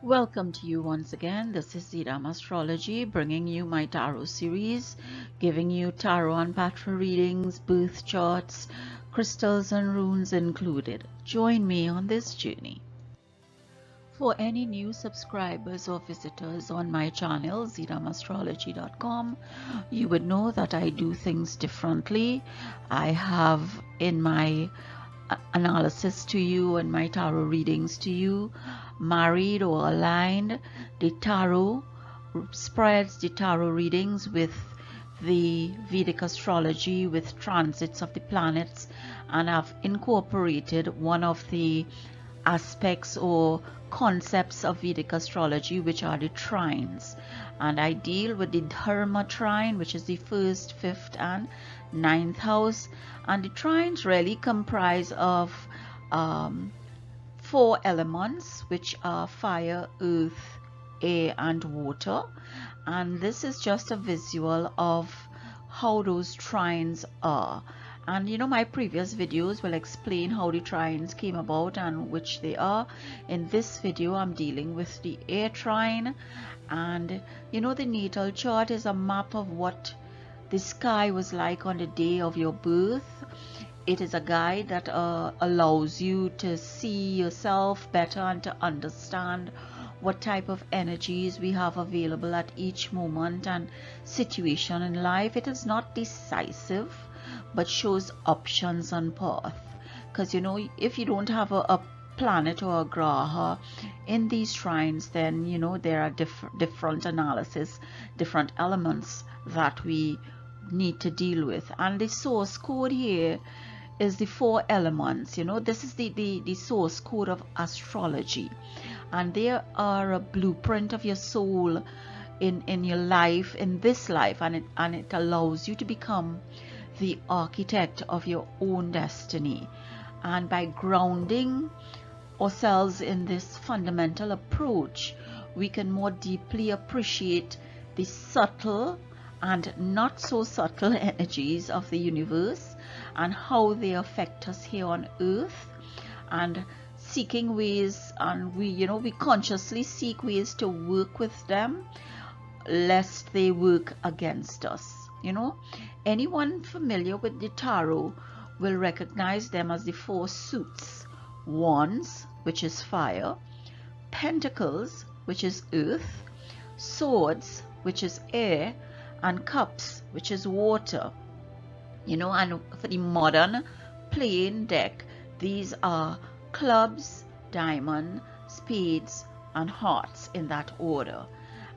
Welcome to you once again. This is Dharma Astrology, bringing you my tarot series, giving you tarot and patra readings, birth charts, crystals and runes included. Join me on this journey. For any new subscribers or visitors on my channel, zidamastrology.com, you would know that I do things differently. I have in my analysis to you and my tarot readings to you married or aligned the tarot spreads, the tarot readings with the Vedic astrology, with transits of the planets, and I've incorporated one of the aspects or concepts of Vedic astrology, which are the trines, and I deal with the Dharma trine, which is the first, fifth and ninth house, and the trines really comprise of four elements, which are fire, earth, air and water, and this is just a visual of how those trines are. And you know, my previous videos will explain how the trines came about and which they are. In this video I'm dealing with the air trine, and you know, the natal chart is a map of what the sky was like on the day of your birth. It is a guide that allows you to see yourself better and to understand what type of energies we have available at each moment and situation in life. It is not decisive, but shows options and path, because you know, if you don't have a planet or a graha in these trines, then you know, there are different analysis, different elements that we need to deal with. And the source code here is the four elements. You know, this is the source code of astrology, and they are a blueprint of your soul in your life, in this life, and it allows you to become the architect of your own destiny. And by grounding ourselves in this fundamental approach, we can more deeply appreciate the subtle and not so subtle energies of the universe and how they affect us here on earth, and seeking ways, and we consciously seek ways to work with them lest they work against us. You know, anyone familiar with the tarot will recognize them as the four suits: wands, which is fire; pentacles, which is earth; swords, which is air; and cups, which is water. You know, and for the modern plain deck, these are clubs, diamond, spades and hearts, in that order.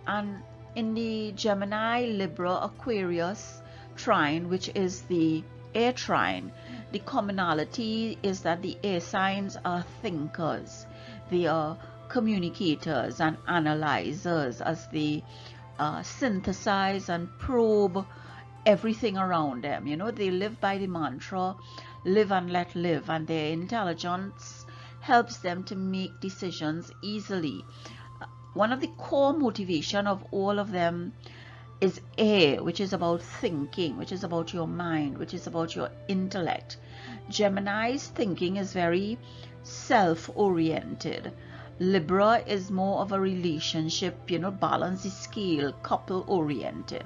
And in the Gemini, Libra, Aquarius trine, which is the air trine, the commonality is that the air signs are thinkers. They are communicators and analyzers, as they synthesize and probe everything around them. You know, they live by the mantra, live and let live, and their intelligence helps them to make decisions easily. One of the core motivation of all of them is air, which is about thinking, which is about your mind, which is about your intellect. Gemini's thinking is very self-oriented. Libra is more of a relationship, you know, balance the scale, couple oriented.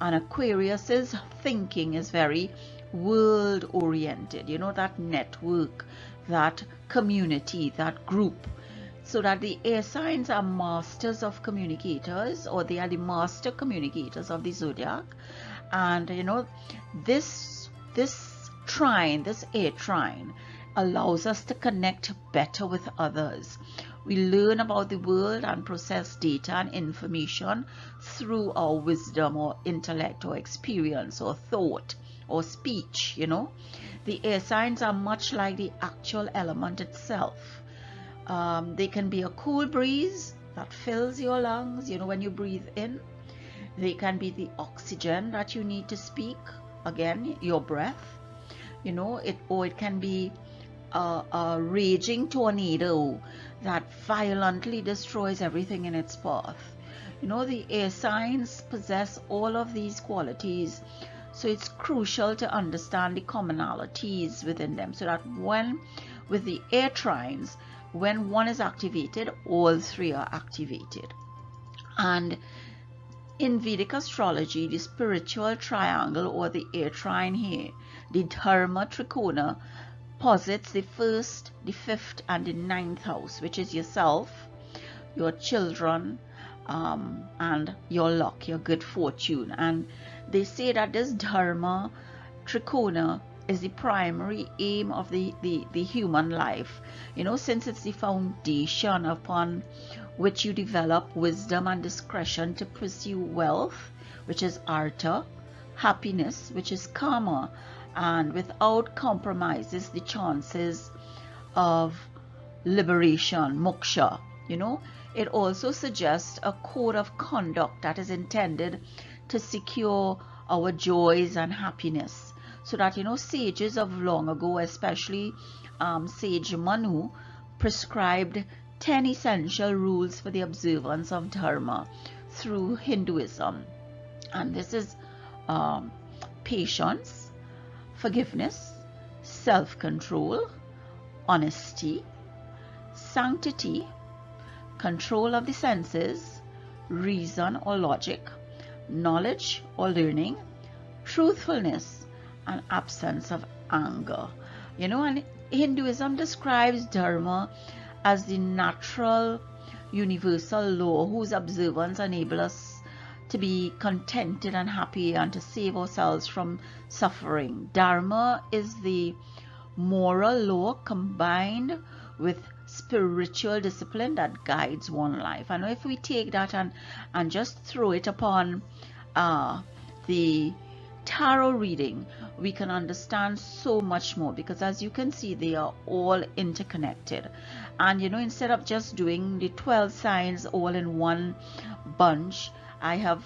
And Aquarius's thinking is very world oriented, you know, that network, that community, that group. So that the air signs are masters of communicators, or they are the master communicators of the zodiac. And you know, this trine, this air trine, allows us to connect better with others. We learn about the world and process data and information through our wisdom or intellect or experience or thought or speech. You know, the air signs are much like the actual element itself. They can be a cool breeze that fills your lungs, you know, when you breathe in. They can be the oxygen that you need to speak, again, your breath, you know, or it can be a raging tornado that violently destroys everything in its path. You know, the air signs possess all of these qualities, so it's crucial to understand the commonalities within them, so that when with the air trines, when one is activated, all three are activated. And in Vedic astrology, the spiritual triangle, or the air trine here, the Dharma Trikona, posits the first, the fifth, and the ninth house, which is yourself, your children, and your luck, your good fortune. And they say that this Dharma Trikona is the primary aim of the human life, since it's the foundation upon which you develop wisdom and discretion to pursue wealth, which is artha, happiness, which is karma, and without compromises the chances of liberation, moksha. It also suggests a code of conduct that is intended to secure our joys and happiness, so that sages of long ago, especially sage Manu, prescribed 10 essential rules for the observance of dharma through Hinduism. And this is patience, forgiveness, self-control, honesty, sanctity, control of the senses, reason or logic, knowledge or learning, truthfulness, and absence of anger. And Hinduism describes dharma as the natural universal law whose observance enables us to be contented and happy and to save ourselves from suffering. Dharma is the moral law combined with spiritual discipline that guides one life. And if we take that and just throw it upon the tarot reading, we can understand so much more, because as you can see, they are all interconnected. And instead of just doing the 12 signs all in one bunch, I have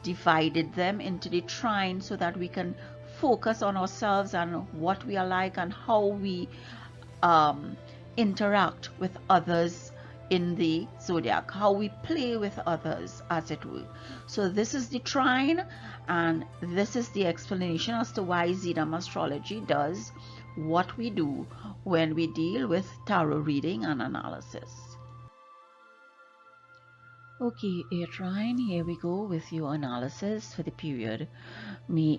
divided them into the trine so that we can focus on ourselves and what we are like and how we interact with others in the zodiac, how we play with others, as it were. So this is the trine, and this is the explanation as to why Zidam Astrology does what we do when we deal with tarot reading and analysis. Okay, air trine, here we go with your analysis for the period May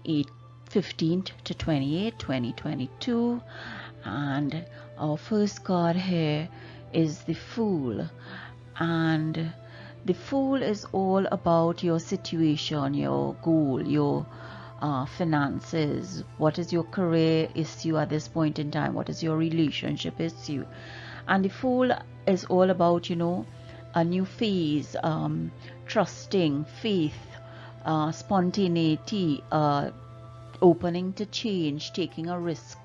15th to 28th, 2022. And our first card here is the Fool, and the Fool is all about your situation, your goal, your finances. What is your career issue at this point in time? What is your relationship issue? And the Fool is all about a new phase, trusting, faith, spontaneity, opening to change, taking a risk,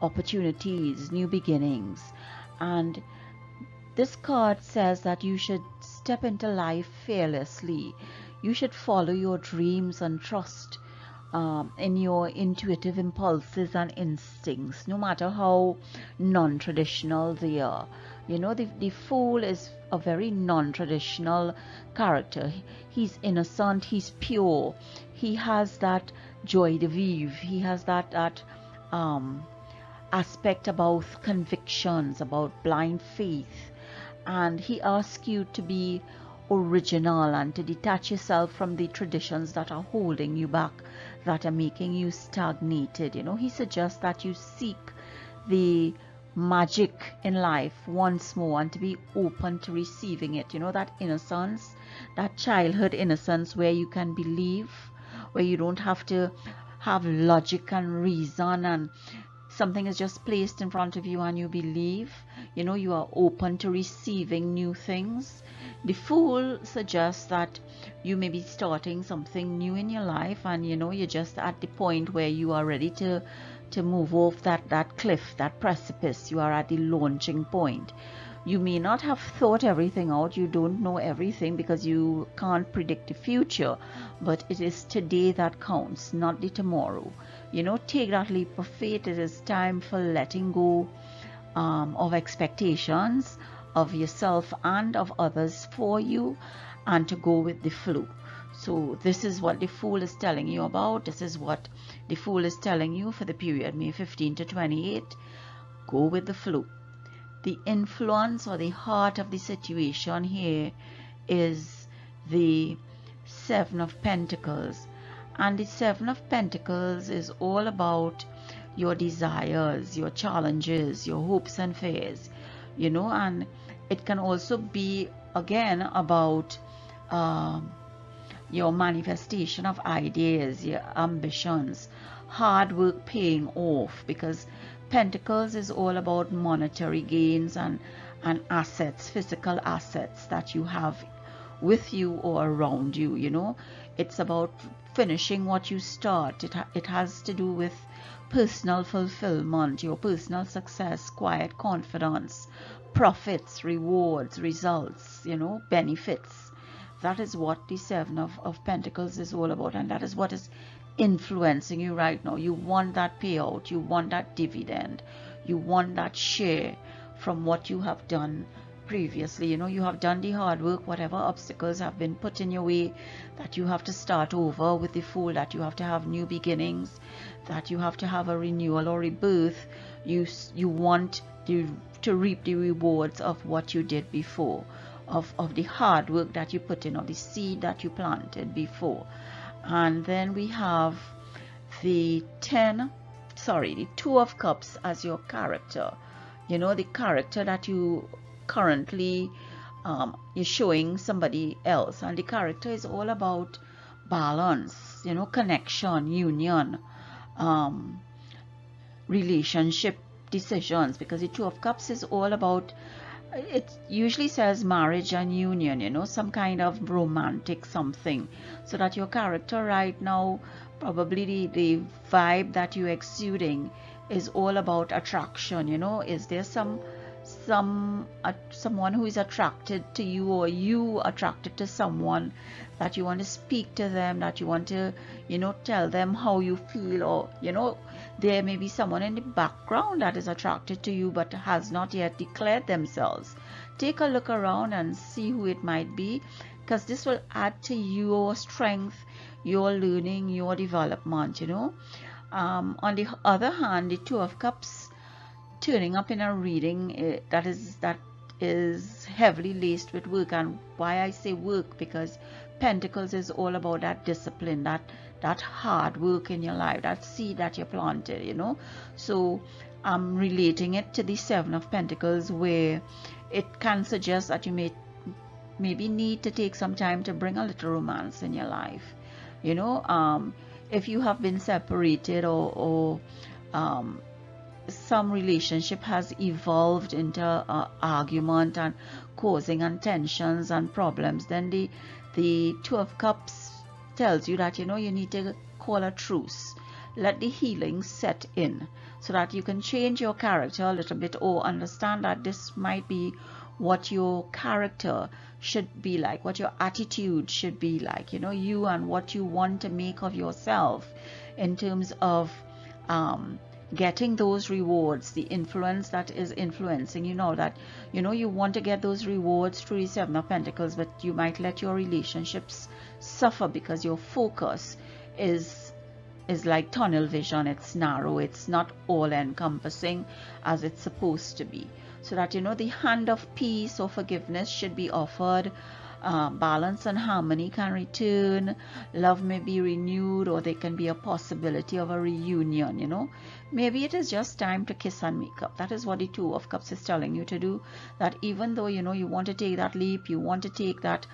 opportunities, new beginnings. And this card says that you should step into life fearlessly. You should follow your dreams and trust in your intuitive impulses and instincts, no matter how non-traditional they are. The Fool is a very non-traditional character. He's innocent, he's pure, he has that joie de vivre, he has that aspect about convictions, about blind faith. And he asks you to be original and to detach yourself from the traditions that are holding you back, that are making you stagnated. He suggests that you seek the magic in life once more and to be open to receiving it. That innocence, that childhood innocence where you can believe, where you don't have to have logic and reason, and something is just placed in front of you and you believe. You are open to receiving new things. The Fool suggests that you may be starting something new in your life, and you're just at the point where you are ready to move off that cliff, that precipice. You are at the launching point. You may not have thought everything out, you don't know everything because you can't predict the future, but it is today that counts, not the tomorrow. Take that leap of faith. It is time for letting go of expectations of yourself and of others for you, and to go with the flow. So this is what the Fool is telling you about. This is what the Fool is telling you for the period May 15 to 28. Go with the flow. the influence or the heart of the situation here is the Seven of Pentacles. And the Seven of Pentacles is all about your desires, your challenges, your hopes and fears, you know. And it can also be again about your manifestation of ideas, your ambitions, hard work paying off, because Pentacles is all about monetary gains and assets, physical assets that you have with you or around you, you know. It's about finishing what you start. It has to do with personal fulfillment, your personal success, quiet confidence, profits, rewards, results, you know, benefits. That is what the Seven of Pentacles is all about, and that is what is influencing you right now. You want that payout, you want that dividend, you want that share from what you have done previously. You know, you have done the hard work, whatever obstacles have been put in your way, that you have to start over with the Fool, that you have to have new beginnings, that you have to have a renewal or rebirth. You want to reap the rewards of what you did before, of the hard work that you put in, or the seed that you planted before. And then we have the Two of Cups as your character. You know, the character that you currently you're showing somebody else. And the character is all about balance, you know, connection, union, relationship decisions, because the Two of Cups is all about, it usually says marriage and union, you know, some kind of romantic something. So that your character right now, probably the vibe that you're exuding is all about attraction. You know, is there someone who is attracted to you, or you attracted to someone, that you want to speak to them, that you want to, you know, tell them how you feel, or, you know, there may be someone in the background that is attracted to you but has not yet declared themselves. Take a look around and see who it might be, because this will add to your strength, your learning, your development, you know. On the other hand, the Two of Cups turning up in a reading, that is heavily laced with work. And why I say work, because Pentacles is all about that discipline, that hard work in your life, that seed that you planted, you know. So I'm relating it to the Seven of Pentacles, where it can suggest that you maybe need to take some time to bring a little romance in your life, you know. If you have been separated, or some relationship has evolved into argument and causing tensions and problems, then the Two of Cups tells you that, you know, you need to call a truce, let the healing set in, so that you can change your character a little bit, or understand that this might be what your character should be like, what your attitude should be like, you know, you and what you want to make of yourself in terms of getting those rewards, the influence that is influencing you now, that, you know, you want to get those rewards through the Seven of Pentacles, but you might let your relationships suffer because your focus is like tunnel vision. It's narrow, it's not all encompassing as it's supposed to be. So that, you know, the hand of peace or forgiveness should be offered. Balance and harmony can return. Love may be renewed, or there can be a possibility of a reunion, you know. Maybe it is just time to kiss and make up. That is what the Two of Cups is telling you to do. That even though, you know, you want to take that leap, you want to take that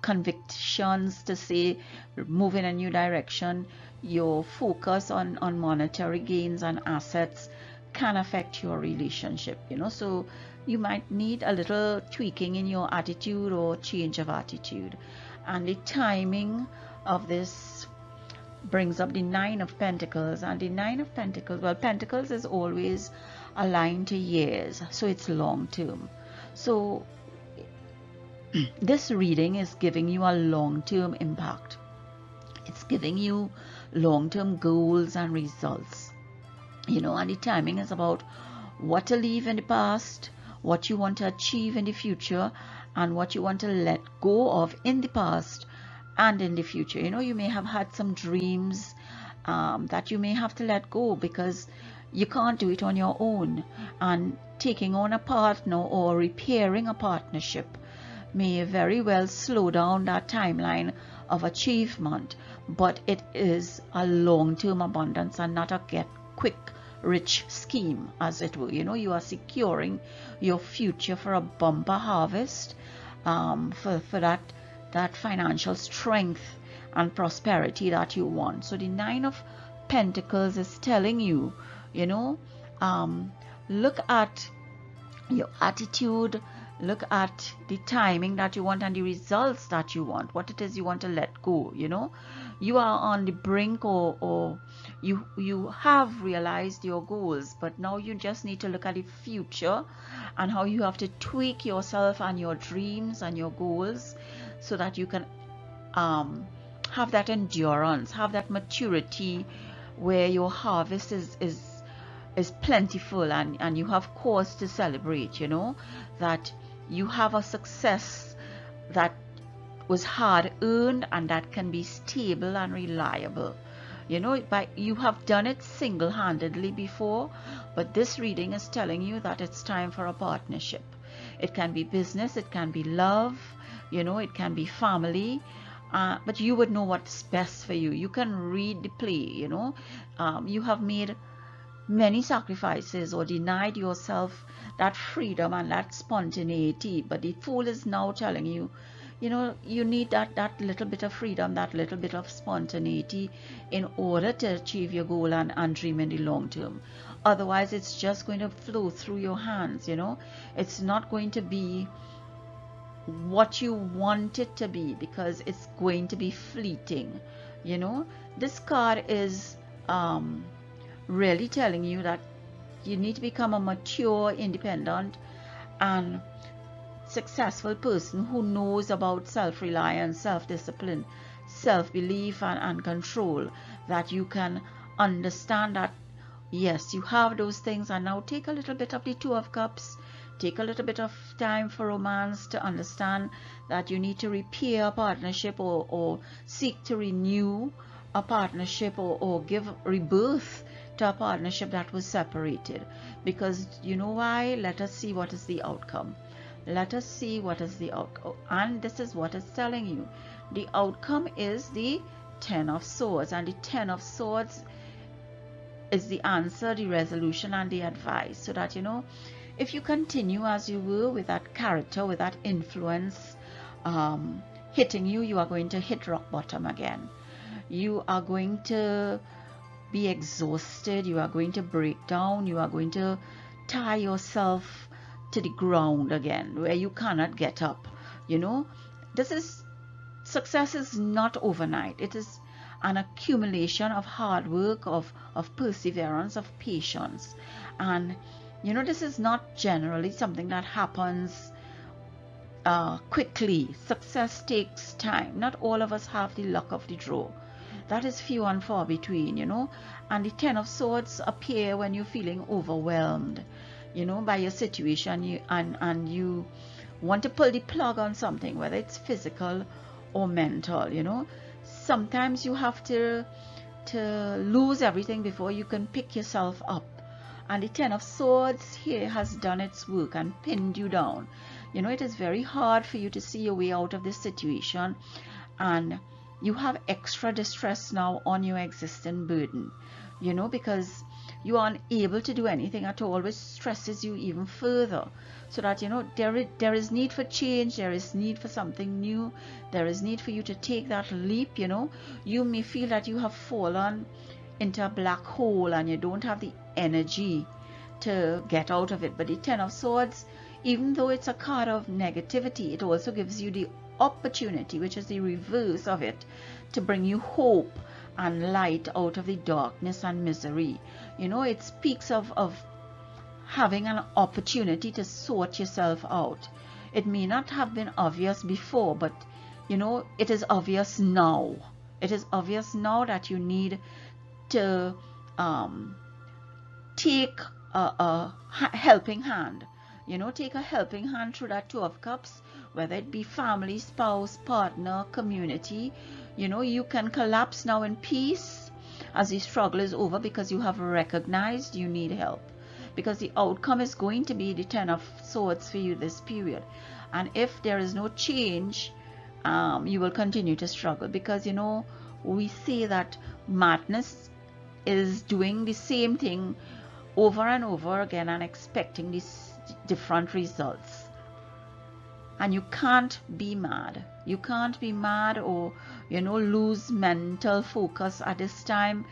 convictions to say move in a new direction, your focus on monetary gains and assets can affect your relationship, you know. So you might need a little tweaking in your attitude or change of attitude. And the timing of this brings up the Nine of Pentacles. And the Nine of Pentacles, well, Pentacles is always aligned to years, so it's long term. So this reading is giving you a long-term impact. It's giving you long-term goals and results, you know. And the timing is about what to leave in the past, what you want to achieve in the future, and what you want to let go of in the past and in the future. You know, you may have had some dreams that you may have to let go, because you can't do it on your own, and taking on a partner or repairing a partnership may very well slow down that timeline of achievement, but it is a long-term abundance and not a get quick rich scheme, as it were. You are securing your future for a bumper harvest, for that financial strength and prosperity that you want. So the Nine of Pentacles is telling you, look at your attitude, look at the timing that you want and the results that you want, what it is you want to let go. You are on the brink, or you have realized your goals, but now you just need to look at the future and how you have to tweak yourself and your dreams and your goals so that you can have that endurance, have that maturity where your harvest is plentiful, and you have cause to celebrate, that you have a success that was hard earned and that can be stable and reliable. You have done it single-handedly before, but this reading is telling you that it's time for a partnership. It can be business, it can be love, it can be family, but you would know what's best for you. You can read the play. You have made many sacrifices or denied yourself that freedom and that spontaneity, but the Fool is now telling you, you need that little bit of freedom, that little bit of spontaneity in order to achieve your goal and dream in the long term. Otherwise, it's just going to flow through your hands. It's not going to be what you want it to be, because it's going to be fleeting. This card is really telling you that you need to become a mature, independent, and successful person who knows about self-reliance, self-discipline, self-belief, and control, that you can understand that yes, you have those things. And now take a little bit of the Two of Cups, take a little bit of time for romance, to understand that you need to repair a partnership, or seek to renew a partnership, or give rebirth to a partnership that was separated. Because you know why? Let us see what is the outcome. Let us see what is the outcome. And this is what it's telling you. The outcome is the Ten of Swords, and the Ten of Swords is the answer, the resolution, and the advice. So that, if you continue as you were, with that character, with that influence hitting you, you are going to hit rock bottom again. You are going to be exhausted, you are going to break down, you are going to tie yourself to the ground again, where you cannot get up. Success is not overnight. It is an accumulation of hard work, of perseverance, of patience. And this is not generally something that happens quickly. Success takes time. Not all of us have the luck of the draw. That is few and far between, and the Ten of Swords appear when you're feeling overwhelmed, by your situation, and you want to pull the plug on something, whether it's physical or mental. Sometimes you have to lose everything before you can pick yourself up. And the Ten of Swords here has done its work and pinned you down. It is very hard for you to see your way out of this situation, and you have extra distress now on your existing burden, because you are unable to do anything at all, which stresses you even further. So that, there is need for change, there is need for something new, there is need for you to take that leap. You may feel that you have fallen into a black hole and you don't have the energy to get out of it. But the Ten of Swords, even though it's a card of negativity, it also gives you the opportunity, which is the reverse of it, to bring you hope and light out of the darkness and misery. It speaks of having an opportunity to sort yourself out. It may not have been obvious before, but it is obvious now. It is obvious now that you need to take a helping hand. Take a helping hand through that Two of Cups, whether it be family, spouse, partner, community. You can collapse now in peace as the struggle is over, because you have recognized you need help. Because the outcome is going to be the Ten of Swords for you this period. And if there is no change, you will continue to struggle. Because, you know, we say that madness is doing the same thing over and over again and expecting these different results. And you can't be mad. You can't be mad or, you know, lose mental focus at this time,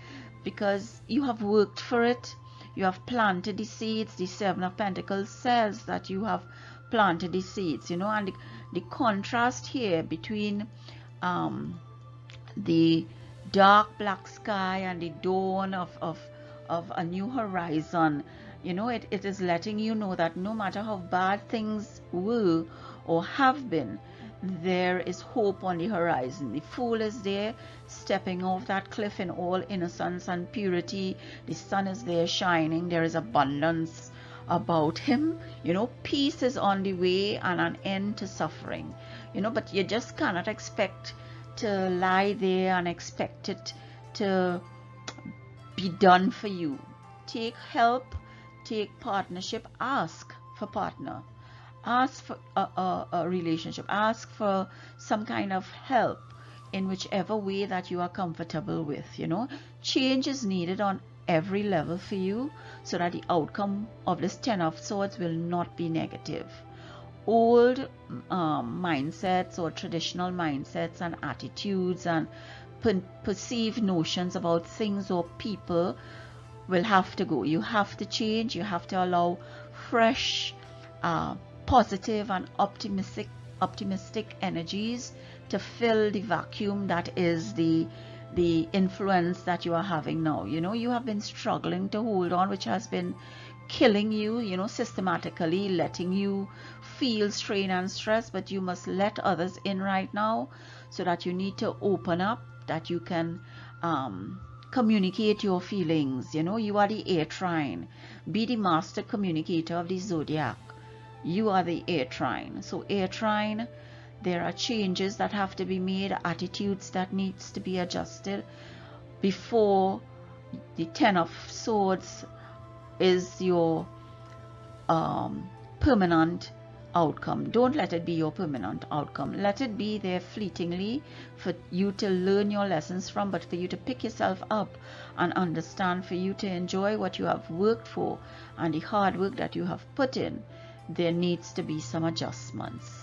because you have worked for it. You have planted the seeds. The Seven of Pentacles says that you have planted the seeds, you know. And the contrast here between the dark black sky and the dawn of a new horizon, you know, it is letting you know that no matter how bad things were or have been, there is hope on the horizon. The Fool is there, stepping off that cliff in all innocence and purity. The sun is there shining. There is abundance about him, you know. Peace is on the way and an end to suffering, you know. But you just cannot expect to lie there and expect it to be done for you. Take help, take partnership, ask for partner, ask for a relationship, ask for some kind of help in whichever way that you are comfortable with, you know. Change is needed on every level for you, so that the outcome of this Ten of Swords will not be negative. Old mindsets or traditional mindsets and attitudes and perceived notions about things or people will have to go. You have to change. You have to allow fresh, positive and optimistic energies to fill the vacuum that is the influence that you are having now. You know, you have been struggling to hold on, which has been killing you, you know, systematically letting you feel strain and stress. But you must let others in right now, so that you need to open up, that you can communicate your feelings. You know, you are the air trine. Be the master communicator of the zodiac. You are the air trine. So air trine, there are changes that have to be made, attitudes that needs to be adjusted before the Ten of Swords is your permanent outcome. Don't let it be your permanent outcome. Let it be there fleetingly for you to learn your lessons from, but for you to pick yourself up and understand, for you to enjoy what you have worked for and the hard work that you have put in. There needs to be some adjustments.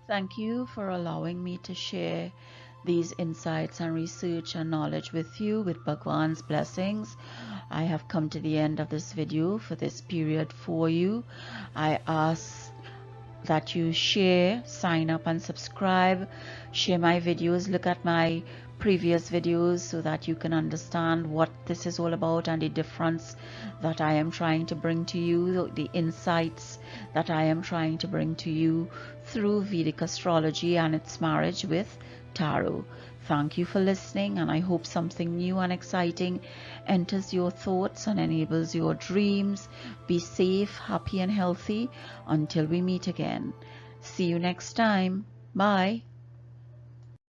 Thank you for allowing me to share these insights and research and knowledge with you, with Bhagwan's blessings. I have come to the end of this video for this period for you. I ask that you share, sign up and subscribe, share my videos, look at my previous videos, so that you can understand what this is all about and the difference that I am trying to bring to you, the insights that I am trying to bring to you through Vedic astrology and its marriage with tarot. Thank you for listening, and I hope something new and exciting enters your thoughts and enables your dreams. Be safe, happy and healthy until we meet again. See you next time. Bye.